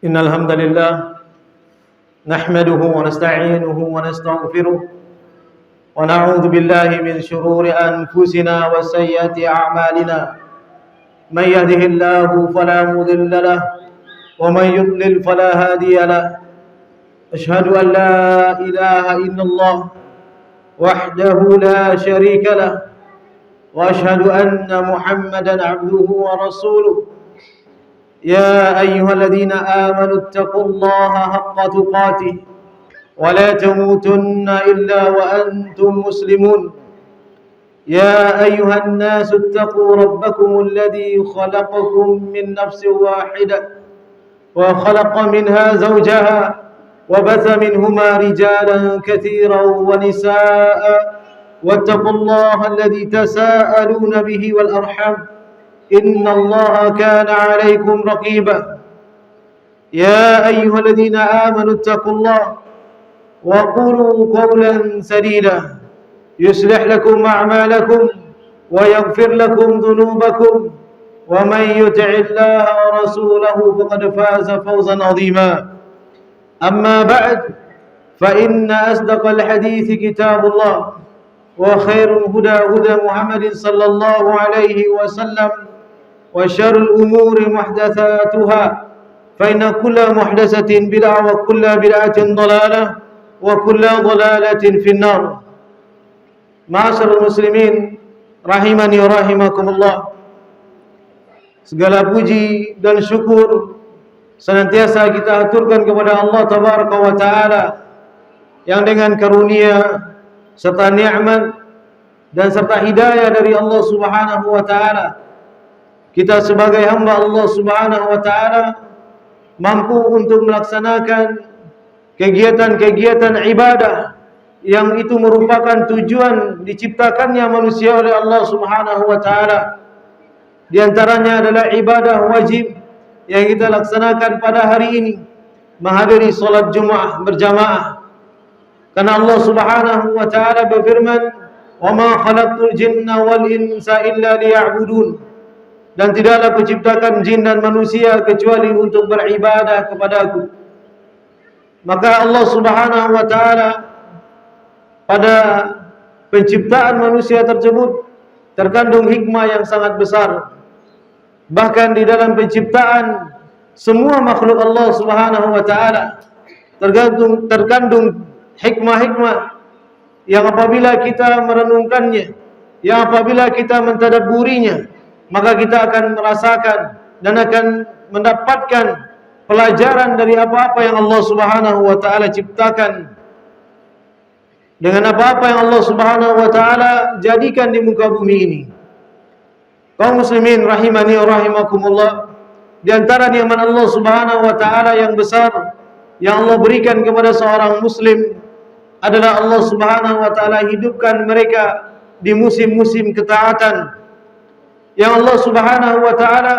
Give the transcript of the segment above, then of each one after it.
إن الحمد لله نحمده ونستعينه ونستغفره ونعوذ بالله من شرور أنفسنا وسيئات أعمالنا. من يهده الله فلا مضل له ومن يضلل فلا هادي له. أشهد أن لا إله إلا الله وحده لا شريك له وأشهد أن محمدا عبده ورسوله. يا أيها الذين آمنوا اتقوا الله حق تقاته ولا تموتن إلا وأنتم مسلمون. يا أيها الناس اتقوا ربكم الذي خلقكم من نفس واحدة وخلق منها زوجها وبث منهما رجالا كثيرا ونساء واتقوا الله الذي تساءلون به والأرحام إن الله كان عليكم رقيبا. يا أيها الذين آمنوا اتقوا الله وقولوا قولا سديدا يصلح لكم أعمالكم ويغفر لكم ذنوبكم ومن يطع الله ورسوله فقد فاز فوزا عظيما. أما بعد فإن أصدق الحديث كتاب الله وخير الهدى هدى محمد صلى الله عليه وسلم وشر الأمور محدثاتها فإن كل محدثة بدعة وكل بدعة ضلالة وكل ضلالة في النار. Ma'asyiral muslimin rahimani wa rahimakumullah. Segala puji dan syukur senantiasa kita aturkan kepada Allah tabaraka wa taala yang dengan karunia serta nikmat dan serta hidayah dari Allah Subhanahu wa taala, kita sebagai hamba Allah Subhanahu wa taala mampu untuk melaksanakan kegiatan-kegiatan ibadah yang itu merupakan tujuan diciptakannya manusia oleh Allah Subhanahu wa taala. Di antaranya adalah ibadah wajib yang kita laksanakan pada hari ini, menghadiri salat Jumat berjamaah. Karena Allah Subhanahu wa taala berfirman, "Wa ma khalaqtul jinna wal insa illa liya'budun." Dan tidaklah kuciptakan jin dan manusia kecuali untuk beribadah kepadaku. Maka Allah Subhanahu wa taala pada penciptaan manusia tersebut terkandung hikmah yang sangat besar. Bahkan di dalam penciptaan semua makhluk Allah Subhanahu wa taala terkandung hikmah-hikmah yang apabila kita merenungkannya, yang apabila kita mentadabburinya, maka kita akan merasakan dan akan mendapatkan pelajaran dari apa-apa yang Allah Subhanahu wa taala ciptakan, dengan apa-apa yang Allah Subhanahu wa taala jadikan di muka bumi ini. Kaum muslimin rahimani wa rahimakumullah, di antara nikmat Allah Subhanahu wa taala yang besar yang Allah berikan kepada seorang muslim adalah Allah Subhanahu wa taala hidupkan mereka di musim-musim ketaatan yang Allah Subhanahu wa taala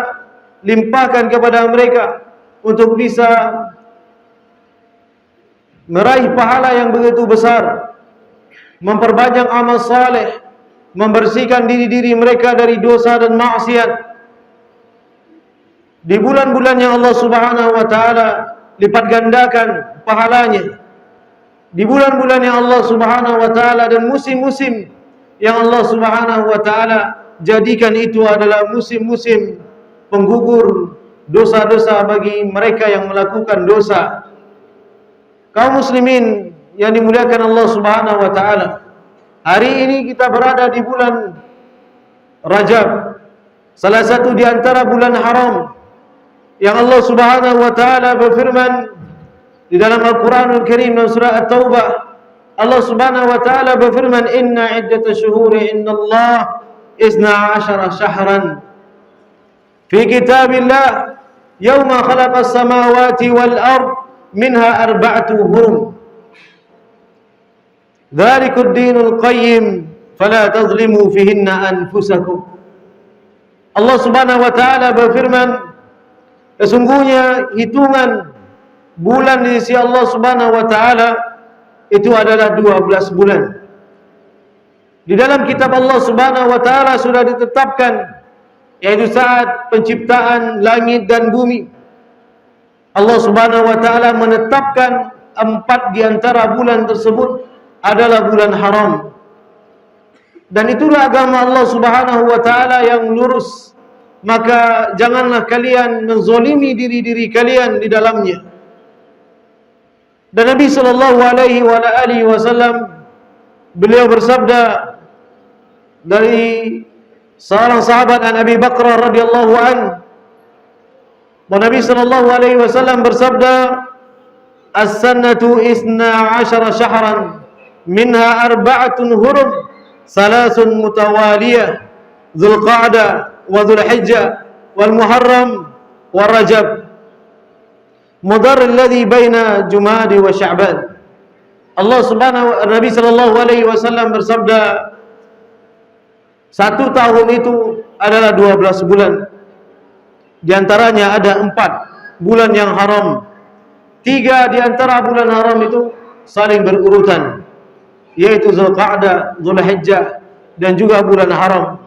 limpahkan kepada mereka untuk bisa meraih pahala yang begitu besar, memperbanyak amal saleh, membersihkan diri-diri mereka dari dosa dan maksiat. Di bulan-bulan yang Allah Subhanahu wa taala lipat gandakan pahalanya, di bulan-bulan yang Allah Subhanahu wa taala dan musim-musim yang Allah Subhanahu wa taala jadikan itu adalah musim-musim penggugur dosa-dosa bagi mereka yang melakukan dosa. Kaum muslimin yang dimuliakan Allah Subhanahu wa taala, hari ini kita berada di bulan Rajab, salah satu di antara bulan haram yang Allah Subhanahu wa taala berfirman di dalam Al-Qur'anul Karim dalam surah At-Taubah. Allah Subhanahu wa taala berfirman, "Inna iddatash shuhuri indallahi 12 syahran fi kitabillah yawma khalaqas samawati wal ard minha arba'atu hurum dzalikud dinul qayyim fala tazlimu fihinna anfusakum." Allah Subhanahu wa taala berfirman, sesungguhnya hitungan bulan di sisi Allah Subhanahu wa taala itu adalah 12 bulan. Di dalam kitab Allah Subhanahu wa taala sudah ditetapkan, yaitu saat penciptaan langit dan bumi. Allah Subhanahu wa taala menetapkan 4 di antara bulan tersebut adalah bulan haram. Dan itulah agama Allah Subhanahu wa taala yang lurus. Maka janganlah kalian menzalimi diri-diri kalian di dalamnya. Dan Nabi sallallahu alaihi wasallam beliau bersabda dari seorang sahabat an Abi Bakrah radhiyallahu anhu, Nabi sallallahu alaihi wasallam bersabda, "As-sanatu 12 syahran, minha 4 hurum, 3 mutawaliyah, Dzulqa'dah wa Dzulhijjah wal Muharram wa Rajab, Mudhar alladhi baina Jumadi wa Sya'ban." Nabi sallallahu alaihi wasallam bersabda, 1 tahun itu adalah 12 bulan. Di antaranya ada 4 bulan yang haram. 3 di antara bulan haram itu saling berurutan, yaitu Dzulqa'dah, Dzulhijjah, dan juga bulan haram.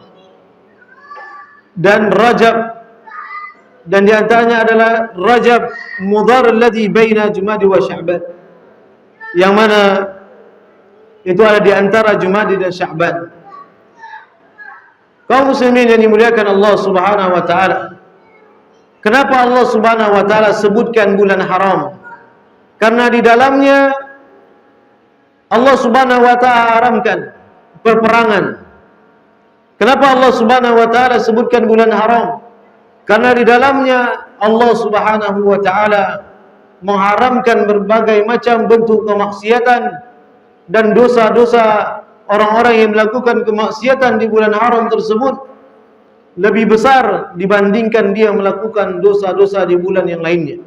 Dan Rajab, dan di antaranya adalah Rajab, Mudhar alladhi baina Jumadi wa Sya'ban, yang mana itu ada di antara Jumadi dan Sya'ban. Kaum muslimin yang dimuliakan Allah Subhanahu wa taala, kenapa Allah Subhanahu wa taala sebutkan bulan haram? Karena di dalamnya Allah Subhanahu wa taala haramkan peperangan. Kenapa Allah Subhanahu wa taala sebutkan bulan haram? Karena di dalamnya Allah Subhanahu wa taala mengharamkan berbagai macam bentuk kemaksiatan dan dosa-dosa. Orang-orang yang melakukan kemaksiatan di bulan haram tersebut lebih besar dibandingkan dia melakukan dosa-dosa di bulan yang lainnya.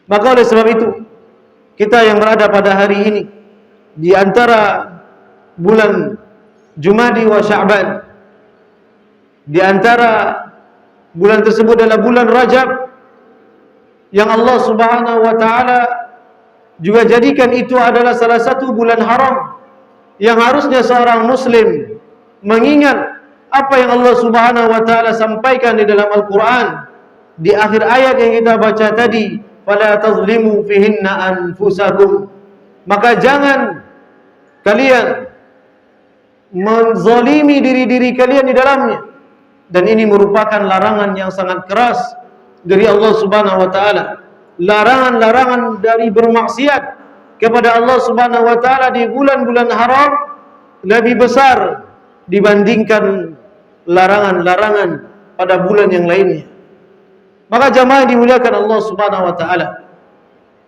Maka oleh sebab itu, kita yang berada pada hari ini di antara bulan Jumadi wa Sya'ban, di antara bulan tersebut adalah bulan Rajab, yang Allah Subhanahu wa taala juga jadikan itu adalah salah satu bulan haram yang harusnya seorang muslim mengingat apa yang Allah Subhanahu wa taala sampaikan di dalam Al-Qur'an di akhir ayat yang kita baca tadi, fala tazlimu fihinna anfusakum. Maka jangan kalian menzalimi diri-diri kalian di dalamnya. Dan ini merupakan larangan yang sangat keras dari Allah Subhanahu wa taala. Larangan-larangan dari bermaksiat kepada Allah Subhanahu wa taala di bulan-bulan haram lebih besar dibandingkan larangan-larangan pada bulan yang lainnya. Maka jamaah yang dimuliakan Allah Subhanahu wa taala,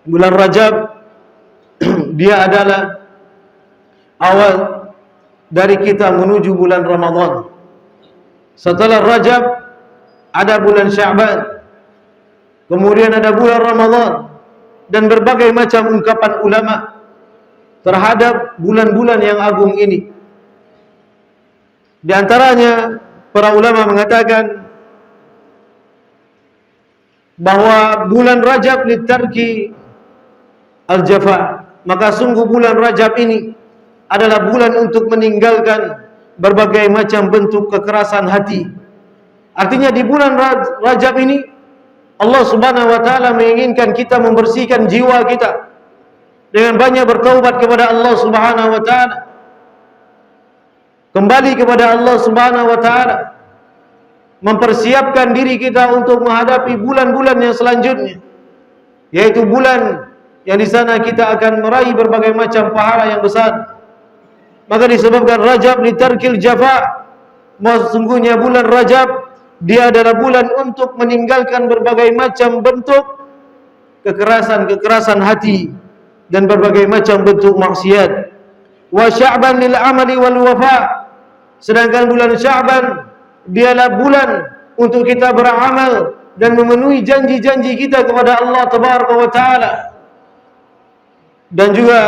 bulan Rajab dia adalah awal dari kita menuju bulan Ramadan. Setelah Rajab ada bulan Sya'ban, kemudian ada bulan Ramadan, dan berbagai macam ungkapan ulama terhadap bulan-bulan yang agung ini. Di antaranya para ulama mengatakan bahwa bulan Rajab litarki al-jafa, maka sungguh bulan Rajab ini adalah bulan untuk meninggalkan berbagai macam bentuk kekerasan hati. Artinya di bulan Rajab ini Allah Subhanahu wa taala menginginkan kita membersihkan jiwa kita dengan banyak bertaubat kepada Allah Subhanahu wa taala, kembali kepada Allah Subhanahu wa taala, mempersiapkan diri kita untuk menghadapi bulan-bulan yang selanjutnya, yaitu bulan yang di sana kita akan meraih berbagai macam pahala yang besar. Maka disebabkan Rajab litarkil jafa, sesungguhnya bulan Rajab dia adalah bulan untuk meninggalkan berbagai macam bentuk kekerasan hati dan berbagai macam bentuk maksiat. Wa Sya'ban lil amali wal wafa, sedangkan bulan Sya'ban dialah bulan untuk kita beramal dan memenuhi janji-janji kita kepada Allah Tabaraka wa taala. Dan juga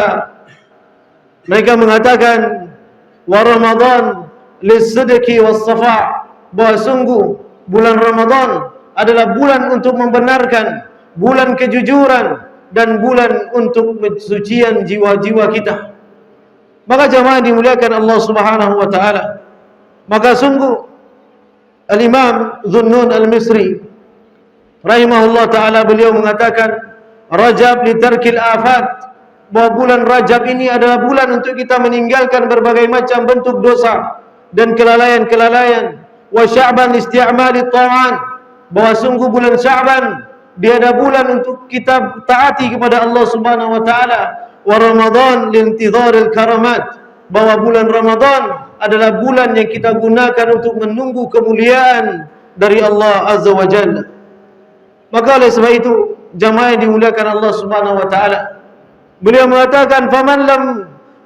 mereka mengatakan wa Ramadan lis-sidqi was-safa, bahwa sungguh bulan Ramadan adalah bulan untuk membenarkan, bulan kejujuran, dan bulan untuk pensucian jiwa-jiwa kita. Maka jamaah dimuliakan Allah Subhanahu wa taala, maka sungguh Al-Imam Dhunnun Al-Misri rahimahullah taala, beliau mengatakan Rajab li tarkil afat, bahwa bulan Rajab ini adalah bulan untuk kita meninggalkan berbagai macam bentuk dosa dan kelalaian-kelalaian. Wa Sya'ban isti'mali ta'an, bahwa sungguh bulan Sya'ban dia ada bulan untuk kita taati kepada Allah Subhanahu wa taala. Wa Ramadan lintidharil karamat, bahwa bulan Ramadan adalah bulan yang kita gunakan untuk menunggu kemuliaan dari Allah Azza wa Jalla. Maka oleh sebab itu, jamaah yang dimuliakan Allah Subhanahu wa taala, beliau mengatakan faman lam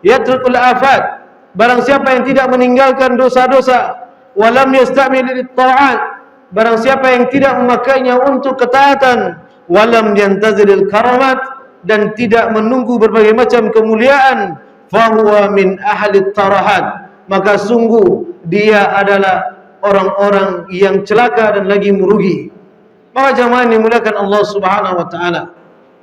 yatrukul afat, barang siapa yang tidak meninggalkan dosa-dosa, walam yastamil lit-ta'at, barang siapa yang tidak memakainya untuk ketaatan, walam yantazilil karamat, dan tidak menunggu berbagai macam kemuliaan, fahuwa min ahli tarahat, maka sungguh dia adalah orang-orang yang celaka dan lagi merugi. Maka jamaah yang dimuliakan Allah Subhanahu wa taala,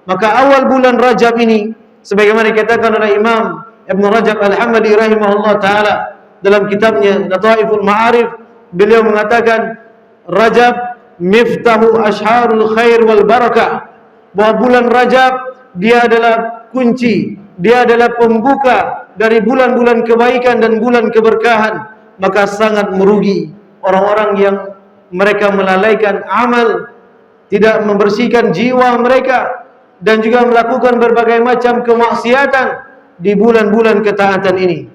maka awal bulan Rajab ini, sebagaimana dikatakan oleh Imam Ibn Rajab Al-Hambali rahimahullah taala dalam kitabnya Lataiful Ma'arif, beliau mengatakan Rajab miftahu asharul khair wal barakah, bahwa bulan Rajab dia adalah kunci, dia adalah pembuka dari bulan-bulan kebaikan dan bulan keberkahan. Maka sangat merugi orang-orang yang mereka melalaikan amal, tidak membersihkan jiwa mereka, dan juga melakukan berbagai macam kemaksiatan di bulan-bulan ketaatan ini.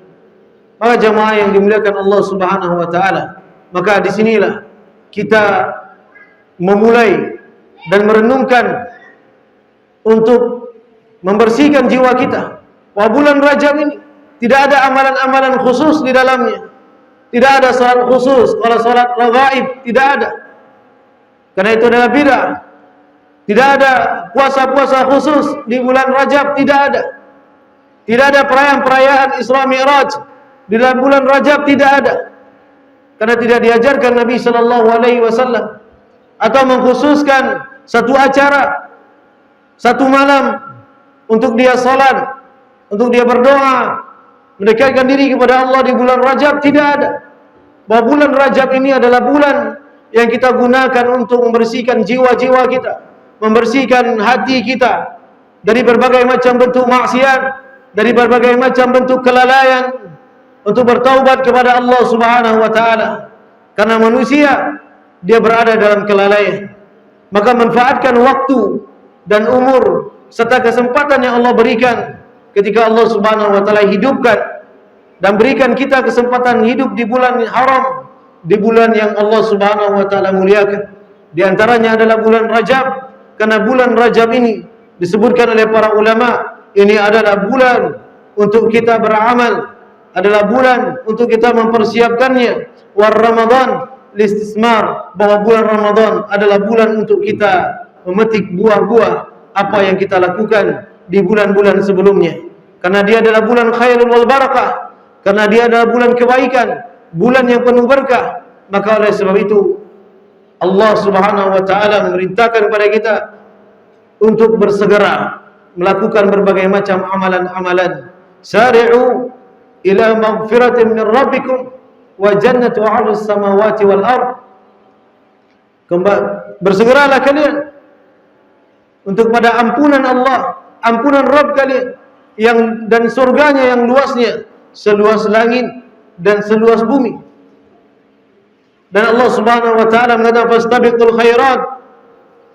Maka jamaah yang dimuliakan Allah Subhanahu wa taala, maka disinilah kita memulai dan merenungkan untuk membersihkan jiwa kita. Wah, bulan Rajab ini tidak ada amalan-amalan khusus di dalamnya. Tidak ada salat khusus, kalau salat raghaib tidak ada. Karena itu adalah bid'ah. Tidak ada puasa-puasa khusus di bulan Rajab, tidak ada. Tidak ada perayaan-perayaan Isra Mi'raj di dalam bulan Rajab, tidak ada. Karena tidak diajarkan Nabi sallallahu alaihi wasallam, atau mengkhususkan satu acara, satu malam untuk dia salat, untuk dia berdoa, mendekatkan diri kepada Allah di bulan Rajab, tidak ada. Bahwa bulan Rajab ini adalah bulan yang kita gunakan untuk membersihkan jiwa-jiwa kita, membersihkan hati kita dari berbagai macam bentuk maksiat, dari berbagai macam bentuk kelalaian, untuk bertaubat kepada Allah Subhanahu wa taala. Karena manusia dia berada dalam kelalaian, maka manfaatkan waktu dan umur serta kesempatan yang Allah berikan ketika Allah Subhanahu wa taala hidupkan dan berikan kita kesempatan hidup di bulan haram, di bulan yang Allah Subhanahu wa taala muliakan. Di antaranya adalah bulan Rajab, karena bulan Rajab ini disebutkan oleh para ulama, ini adalah bulan untuk kita beramal, adalah bulan untuk kita mempersiapkannya. War Ramadan listismar, bahwa bulan Ramadan adalah bulan untuk kita memetik buah-buah apa yang kita lakukan di bulan-bulan sebelumnya. Karena dia adalah bulan khairul wal barakah, karena dia adalah bulan kebaikan, bulan yang penuh berkah. Maka oleh sebab itu Allah Subhanahu wa taala memerintahkan kepada kita untuk bersegera melakukan berbagai macam amalan-amalan. Sari'u ila maghfiratin min rabbikum wa jannatu 'arus samawati wal ard. Bersegeralah kalian untuk pada ampunan Allah, ampunan Rabb kalian, yang dan surganya yang luasnya seluas langit dan seluas bumi. Dan Allah Subhanahu wa taala mengatakan fastabiqul khairat,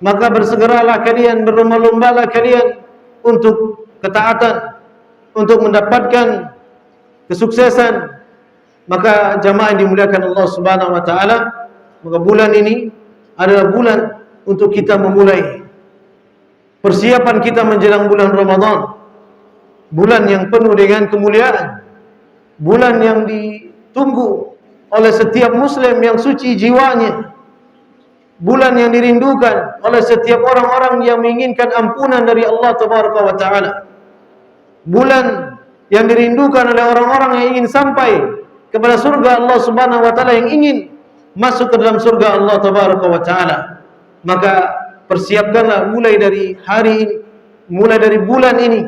maka bersegeralah kalian, berlomba-lombalah kalian untuk ketaatan, untuk mendapatkan kesuksesan. Maka jamaah yang dimuliakan Allah Subhanahu wa taala, maka bulan ini adalah bulan untuk kita memulai persiapan kita menjelang bulan Ramadan, bulan yang penuh dengan kemuliaan, bulan yang ditunggu oleh setiap muslim yang suci jiwanya, bulan yang dirindukan oleh setiap orang-orang yang menginginkan ampunan dari Allah Tabaraka wa taala, bulan yang dirindukan oleh orang-orang yang ingin sampai kepada surga Allah Subhanahu wa taala, yang ingin masuk ke dalam surga Allah Tabaraka wa taala. Maka persiapkanlah mulai dari hari ini, mulai dari bulan ini,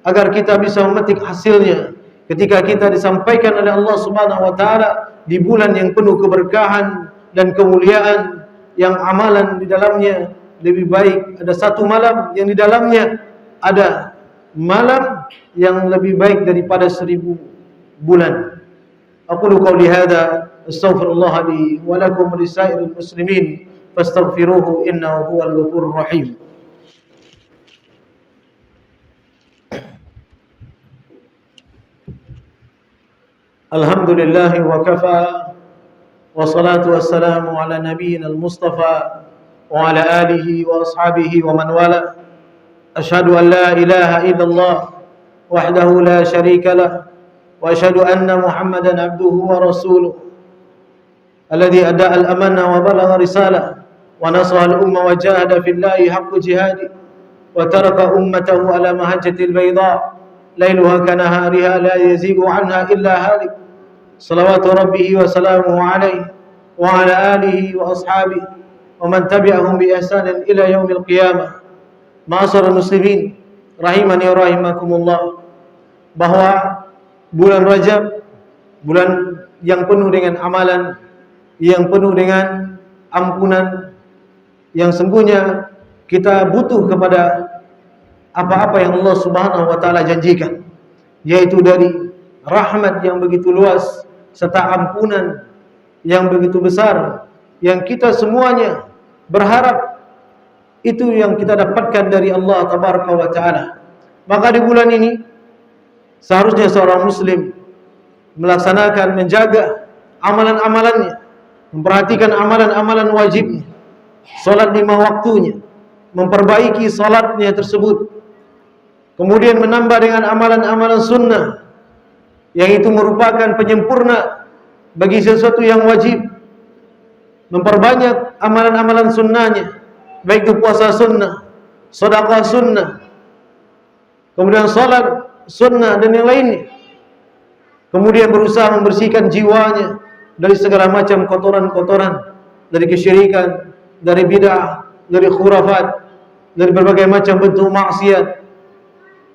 agar kita bisa memetik hasilnya ketika kita disampaikan oleh Allah Subhanahu wa taala di bulan yang penuh keberkahan dan kemuliaan, yang amalan di dalamnya lebih baik, ada satu malam yang di dalamnya ada malam yang lebih baik daripada 1000 bulan. Aqulu qawli hadza astaghfirullah li wa lakum wa lisairil muslimin fastaghfiruhu innahu huwal ghafurur rahim. Alhamdulillah wa kafa wa salatu wassalamu ala nabiyyina al-mustafa wa ala alihi wa ashabihi wa man wala. Ashhadu an la ilaha illallah wahdahu la sharika lah wa ashhadu anna Muhammadan abduhu wa rasuluh alladhi adda'a al-amanah wa balagha risalah wa nasaha al-umma wa jahada fillahi haqqa jihadi wa taraka ummatahu ala mahajjatil bayda lailuha kanahariha la yazigu anha illa halik. Salawatu rabbihi wa salamuhu alaihi wa ala alihi wa ashabihi wa man tabi'ahum bi ihsanin ila yaumil qiyamah. Ma'asyiral muslimin rahimani wa rahimakumullah, bahwa bulan Rajab, bulan yang penuh dengan amalan, yang penuh dengan ampunan, yang sungguhnya kita butuh kepada apa-apa yang Allah Subhanahu wa taala janjikan, yaitu dari rahmat yang begitu luas serta ampunan yang begitu besar, yang kita semuanya berharap itu yang kita dapatkan dari Allah Tabaraka wa taala. Maka di bulan ini seharusnya seorang muslim melaksanakan, menjaga amalan-amalannya, memperhatikan amalan-amalan wajibnya, salat 5 waktunya, memperbaiki salatnya tersebut, kemudian menambah dengan amalan-amalan sunnah yang itu merupakan penyempurna bagi sesuatu yang wajib, memperbanyak amalan-amalan sunnahnya, baik itu puasa sunnah, sedekah sunnah, kemudian salat sunnah dan yang lainnya. Kemudian berusaha membersihkan jiwanya dari segala macam kotoran-kotoran, dari kesyirikan, dari bid'ah, dari khurafat, dari berbagai macam bentuk maksiat,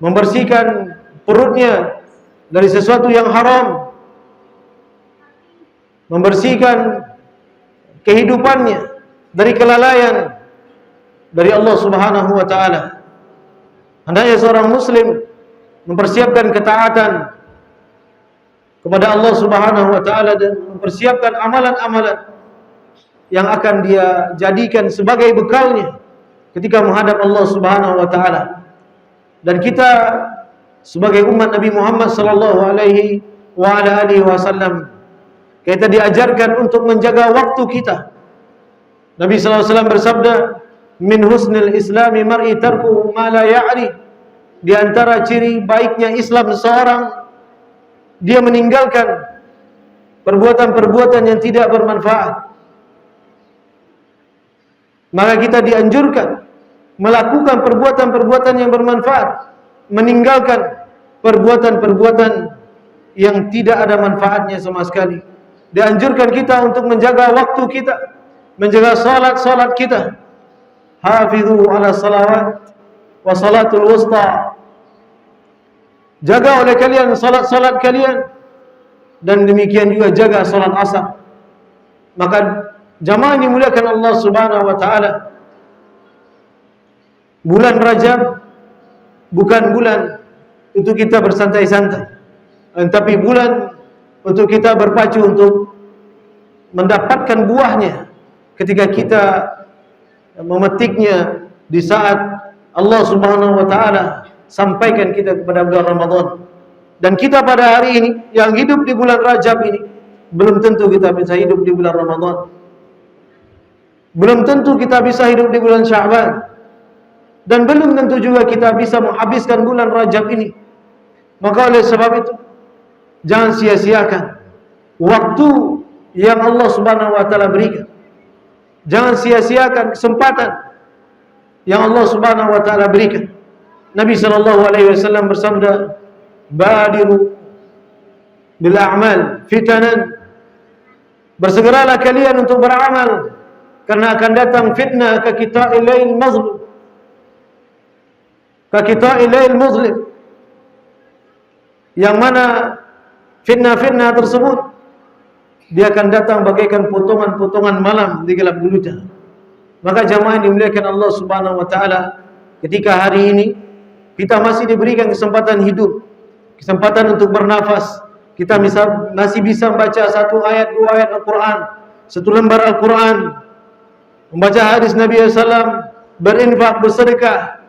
membersihkan perutnya dari sesuatu yang haram, membersihkan kehidupannya dari kelalaian dari Allah Subhanahu wa taala. Hendaknya seorang muslim mempersiapkan ketaatan kepada Allah Subhanahu wa taala dan mempersiapkan amalan-amalan yang akan dia jadikan sebagai bekalnya ketika menghadap Allah Subhanahu wa taala. Dan kita sebagai umat Nabi Muhammad sallallahu alaihi wa ala alihi wasallam, kita diajarkan untuk menjaga waktu kita. Nabi sallallahu alaihi wasallam bersabda, min husnil islami mar'i tarku ma la ya'ri. Di antara ciri baiknya Islam seseorang, dia meninggalkan perbuatan-perbuatan yang tidak bermanfaat. Maka kita dianjurkan melakukan perbuatan-perbuatan yang bermanfaat, meninggalkan perbuatan-perbuatan yang tidak ada manfaatnya sama sekali. Dianjurkan kita untuk menjaga waktu kita, menjaga salat-salat kita. Hafizu ala salawat wa salatul wusta. Jaga oleh kalian salat-salat kalian, dan demikian juga jaga salat asar. Maka jamaah dimuliakan Allah Subhanahu wa taala, bulan Rajab bukan bulan untuk kita bersantai-santai, tapi bulan untuk kita berpacu untuk mendapatkan buahnya ketika kita memetiknya di saat Allah Subhanahu wa taala sampaikan kita kepada bulan Ramadan. Dan kita pada hari ini yang hidup di bulan Rajab ini, belum tentu kita bisa hidup di bulan Ramadan. Belum tentu kita bisa hidup di bulan Sya'ban. Dan belum tentu juga kita bisa menghabiskan bulan Rajab ini. Maka oleh sebab itu, jangan sia-siakan waktu yang Allah Subhanahu wa taala berikan. Jangan sia-siakan kesempatan yang Allah Subhanahu wa taala berikan. Nabi sallallahu alaihi wasallam bersabda, "Badiru bil a'mal fitanan." Bersegeralah kalian untuk beramal, karena akan datang fitnah ka kita ilail mazlum. Ka kita ilail muslim. Yang mana fitnah-fitnah tersebut dia akan datang bagaikan potongan-potongan malam di gelap gulita. Maka jamaah yang dimuliakan Allah Subhanahu wa taala, ketika hari ini kita masih diberikan kesempatan hidup, kesempatan untuk bernafas, kita masih bisa membaca satu ayat, dua ayat Al-Quran, satu lembar Al-Quran, membaca hadis Nabi SAW, berinfak, bersedekah,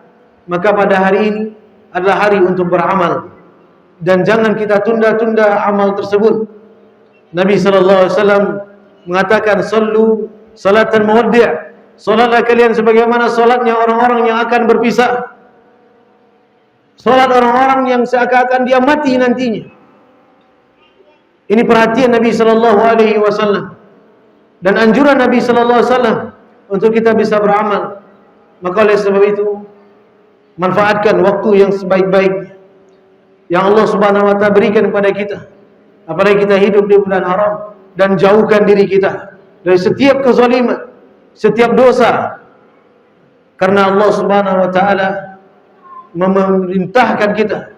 maka pada hari ini adalah hari untuk beramal. Dan jangan kita tunda-tunda amal tersebut. Nabi SAW mengatakan, sallu salatan muwaddi', salatlah kalian sebagaimana salatnya orang-orang yang akan berpisah. Salat orang-orang yang seakan-akan dia mati nantinya. Ini perhatian Nabi SAW dan anjuran Nabi SAW untuk kita bisa beramal. Maka oleh sebab itu, manfaatkan waktu yang sebaik-baiknya yang Allah Subhanahu wa taala berikan kepada kita. Apalagi kita hidup di bulan haram, dan jauhkan diri kita dari setiap kezaliman, setiap dosa. Karena Allah Subhanahu wa taala memerintahkan kita,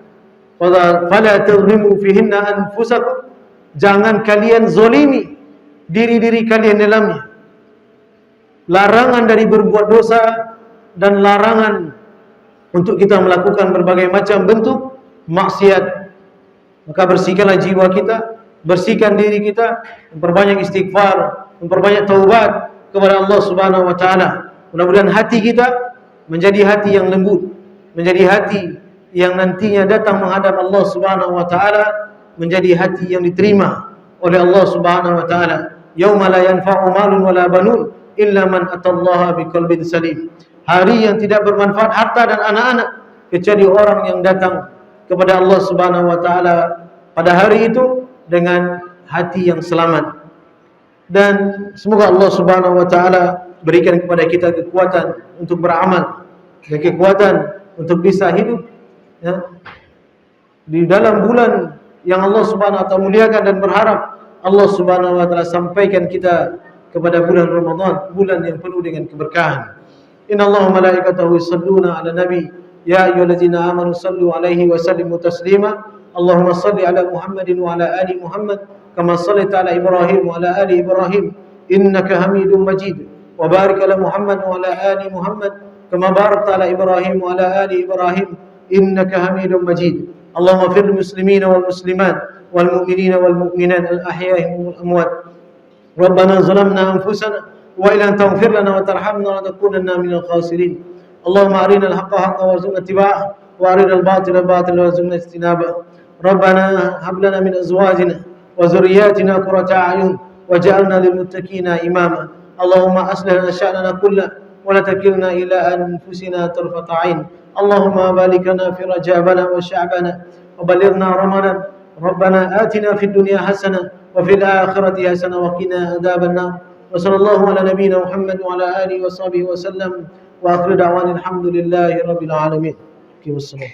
fala tadhlimu fihinna anfusakum, jangan kalian zalimi diri-diri kalian dalamnya. Larangan dari berbuat dosa dan larangan untuk kita melakukan berbagai macam bentuk maksiat. Maka bersihkanlah jiwa kita, bersihkan diri kita, memperbanyak istighfar, memperbanyak taubat kepada Allah Subhanahu wa taala. Mudah-mudahan hati kita menjadi hati yang lembut, menjadi hati yang nantinya datang menghadap Allah Subhanahu wa taala, menjadi hati yang diterima oleh Allah Subhanahu wa taala. Yauma la yanfa'u malun wala banun illa man atallaha biqalbin salim. Hari yang tidak bermanfaat harta dan anak-anak kecuali orang yang datang kepada Allah Subhanahu wa taala pada hari itu dengan hati yang selamat. Dan semoga Allah Subhanahu wa taala berikan kepada kita kekuatan untuk beramal dan kekuatan untuk bisa hidup ya, di dalam bulan yang Allah Subhanahu wa taala muliakan, dan berharap Allah Subhanahu wa taala sampaikan kita kepada bulan Ramadan, bulan yang penuh dengan keberkahan. Innallaha malaikatahu yusholluna 'alan nabi ya ayyuhallazina amanu sallu 'alaihi wa sallimu taslima. Allahumma salli 'ala Muhammadin wa 'ala ali Muhammad kama shallaita 'ala Ibrahim wa 'ala ali Ibrahim innaka Hamidum Majid. Wa barik 'ala Muhammad wa 'ala ali Muhammad kama barakta 'ala Ibrahim wa 'ala ali Ibrahim innaka Hamidum Majid. Allahumma fir muslimina wal muslimat wal mu'minina wal mu'minat al ahya'i wal amwat. Rabbana zalamna anfusana wa illam taghfir lana wa tarhamna lanakunanna minal khasirin. Allahumma arina al-haqqa haqqan warzuqna ittiba'ahu wa arina al-batila batilan warzuqna ijtinabah. Rabbana hab lana min azwajina wa dhurriyyatina qurrata a'yun waj'alna lil muttaqina imama. Allahumma aslih lana sha'nana kullahu wa la takilna ila anfusina tarfata 'ain. Allahumma barik lana fi rajabana wa sya'bana wa balighna ramadan. Rabbana atina fid dunya hasanah wa fil akhirati hasanah wa qina adzaban nar. Wa sallallahu ala nabiyyina Muhammad wa ala alihi wa sahbihi wa sallam. Wa akhiru da'wana alhamdulillahi rabbil alamin. Wassalam.